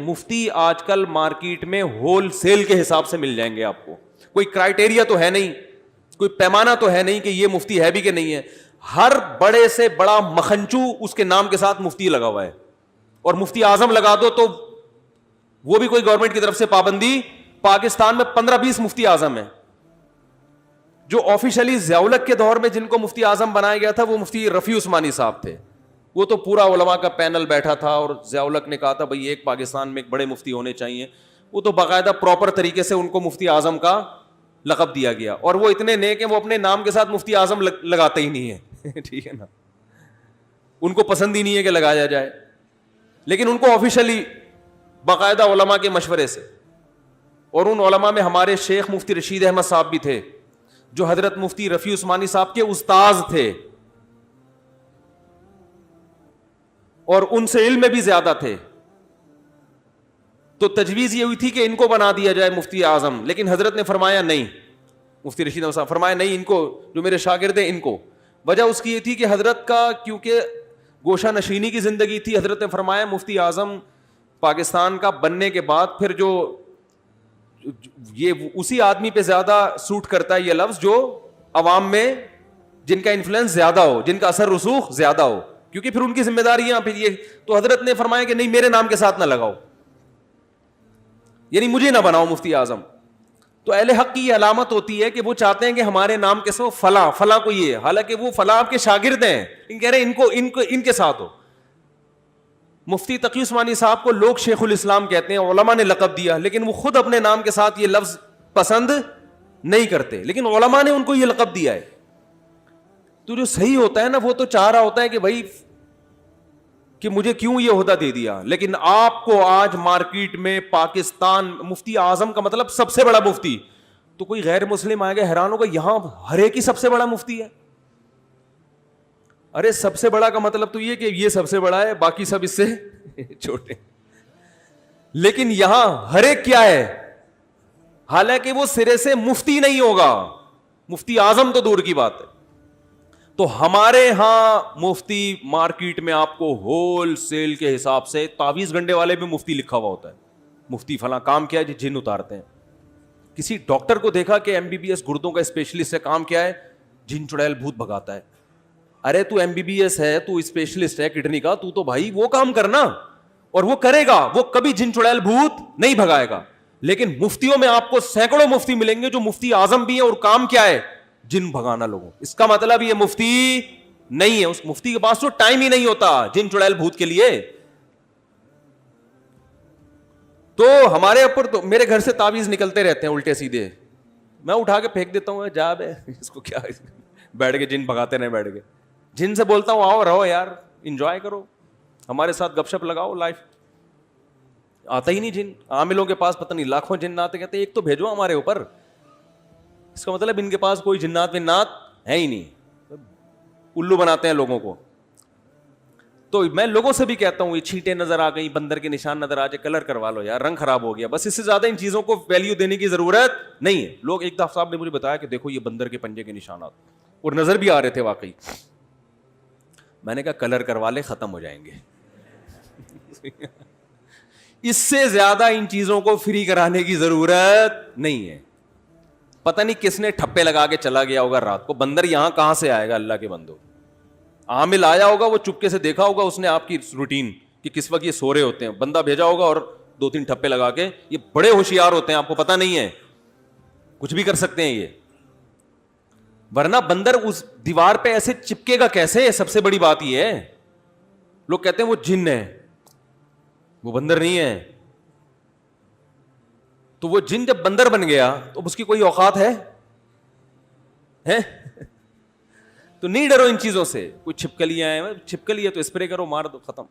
مفتی آج کل مارکیٹ میں ہول سیل کے حساب سے مل جائیں گے آپ کو. کوئی کرائٹیریا تو ہے نہیں, کوئی پیمانہ تو ہے نہیں کہ یہ مفتی ہے بھی کہ نہیں ہے. ہر بڑے سے بڑا مکھنچو اس کے نام کے ساتھ مفتی لگا ہوا ہے, اور مفتی اعظم لگا دو تو وہ بھی کوئی گورنمنٹ کی طرف سے پابندی. پاکستان میں 15-20 مفتی اعظم ہیں. جو آفیشلی ضیاء-ال-حق کے دور میں جن کو مفتی اعظم بنایا گیا تھا وہ مفتی رفیع عثمانی صاحب تھے. وہ تو پورا علماء کا پینل بیٹھا تھا اور ضیاء-ال-حق نے کہا تھا بھئی ایک پاکستان میں ایک بڑے مفتی ہونے چاہیے. وہ تو باقاعدہ پراپر طریقے سے ان کو مفتی اعظم کا لقب دیا گیا, اور وہ اتنے نیک ہیں وہ اپنے نام کے ساتھ مفتی اعظم لگاتے ہی نہیں ہیں. ٹھیک ہے نا, ان کو پسند ہی نہیں ہے کہ لگایا جائے, لیکن ان کو آفیشلی باقاعدہ علماء کے مشورے سے. اور ان علماء میں ہمارے شیخ مفتی رشید احمد صاحب بھی تھے جو حضرت مفتی رفیع عثمانی صاحب کے استاذ تھے, اور ان سے علم میں بھی زیادہ تھے. تو تجویز یہ ہوئی تھی کہ ان کو بنا دیا جائے مفتی اعظم, لیکن حضرت نے فرمایا نہیں. مفتی رشید احمد صاحب فرمایا نہیں, ان کو جو میرے شاگرد ہیں ان کو. وجہ اس کی یہ تھی کہ حضرت کا کیونکہ گوشہ نشینی کی زندگی تھی, حضرت نے فرمایا مفتی اعظم پاکستان کا بننے کے بعد پھر جو یہ اسی آدمی پہ زیادہ سوٹ کرتا ہے یہ لفظ جو عوام میں جن کا انفلوئنس زیادہ ہو, جن کا اثر رسوخ زیادہ ہو, کیونکہ پھر ان کی ذمہ داریاں پھر یہ. تو حضرت نے فرمایا کہ نہیں میرے نام کے ساتھ نہ لگاؤ, یعنی مجھے نہ بناؤ مفتی اعظم. تو اہل حق کی یہ علامت ہوتی ہے کہ وہ چاہتے ہیں کہ ہمارے نام کے ساتھ فلاں فلاں کو یہ, حالانکہ وہ فلاں آپ کے شاگرد ہیں, کہہ رہے ہیں ان کے ساتھ ہو. مفتی تقی عثمانی صاحب کو لوگ شیخ الاسلام کہتے ہیں, علماء نے لقب دیا, لیکن وہ خود اپنے نام کے ساتھ یہ لفظ پسند نہیں کرتے, لیکن علماء نے ان کو یہ لقب دیا ہے. تو جو صحیح ہوتا ہے نا وہ تو چاہ رہا ہوتا ہے کہ بھائی کہ مجھے کیوں یہ عہدہ دے دیا. لیکن آپ کو آج مارکیٹ میں پاکستان مفتی اعظم کا مطلب سب سے بڑا مفتی, تو کوئی غیر مسلم آئے گا حیران ہوگا یہاں ہر ایک ہی سب سے بڑا مفتی ہے. ارے سب سے بڑا کا مطلب تو یہ کہ یہ سب سے بڑا ہے, باقی سب اس سے چھوٹے. لیکن یہاں ہر ایک کیا ہے, حالانکہ وہ سرے سے مفتی نہیں ہوگا, مفتی اعظم تو دور کی بات ہے. تو ہمارے ہاں مفتی مارکیٹ میں آپ کو ہول سیل کے حساب سے تعویذ گنڈے والے بھی مفتی لکھا ہوا ہوتا ہے, مفتی فلاں کام کیا ہے, جن اتارتے ہیں. کسی ڈاکٹر کو دیکھا کہ MBBS گردوں کا اسپیشلسٹ ہے, کام کیا ہے, جن چڑیل بھوت بھگاتا ہے. ارے تو MBBS ہے, تو اسپیشلسٹ ہے کڈنی کا, تو بھائی وہ کام کرنا, اور وہ کرے گا, وہ کبھی جن چڑیل بھوت نہیں بھگائے گا. لیکن مفتیوں میں آپ کو سینکڑوں مفتی ملیں گے جو مفتی اعظم بھی ہیں اور کام کیا ہے, جن بھگانا لوگوں. اس کا مطلب یہ مفتی نہیں ہے, اس مفتی کے پاس تو ٹائم ہی نہیں ہوتا جن چڑیل بھوت کے لیے. تو ہمارے اوپر تو میرے گھر سے تعویذ نکلتے رہتے ہیں الٹے سیدھے, میں اٹھا کے پھینک دیتا ہوں, جاب ہے اس کو کیا, بیٹھ کے جن بھگاتے رہے بیٹھ کے. جن سے بولتا ہوں آؤ رہو یار, انجوائے کرو, ہمارے ساتھ گپ شپ لگاؤ, لائف. آتا ہی نہیں جن, عاملوں کے پاس پتہ نہیں لاکھوں جن آتے, کہتے ایک تو بھیجو ہمارے اوپر. اس کا مطلب ان کے پاس کوئی جنات ونات ہے ہی نہیں, الو بناتے ہیں لوگوں کو. تو میں لوگوں سے بھی کہتا ہوں یہ چھینٹیں نظر آ گئی, بندر کے نشان نظر آ جائے, کلر کروا لو یار, رنگ خراب ہو گیا, بس اس سے زیادہ ان چیزوں کو ویلیو دینے کی ضرورت نہیں ہے. لوگ ایک دفعہ صاحب نے مجھے بتایا کہ دیکھو یہ بندر کے پنجے کے نشانات, اور نظر بھی آ رہے تھے واقعی. میں نے کہا کلر کروا لے, ختم ہو جائیں گے. اس سے زیادہ ان چیزوں کو فری کرانے کی ضرورت نہیں ہے. پتہ نہیں کس نے ٹھپے لگا کے چلا گیا ہوگا رات کو, بندر یہاں کہاں سے آئے گا اللہ کے بندو. عامل آیا ہوگا, وہ چپکے سے دیکھا ہوگا اس نے آپ کی روٹین کہ کس وقت یہ سو رہے ہوتے ہیں, بندہ بھیجا ہوگا اور 2-3 ٹھپے لگا کے. یہ بڑے ہوشیار ہوتے ہیں, آپ کو پتہ نہیں ہے, کچھ بھی کر سکتے ہیں یہ. ورنہ بندر اس دیوار پہ ایسے چپکے گا کیسے, سب سے بڑی بات یہ ہے. لوگ کہتے ہیں وہ جن ہے, وہ بندر نہیں ہے. تو وہ جن جب بندر بن گیا تو اس کی کوئی اوقات ہے؟ تو نہیں ڈرو ان چیزوں سے. کوئی چھپکلیاں ہیں, چھپکلی ہے تو اسپرے کرو, مار دو, ختم.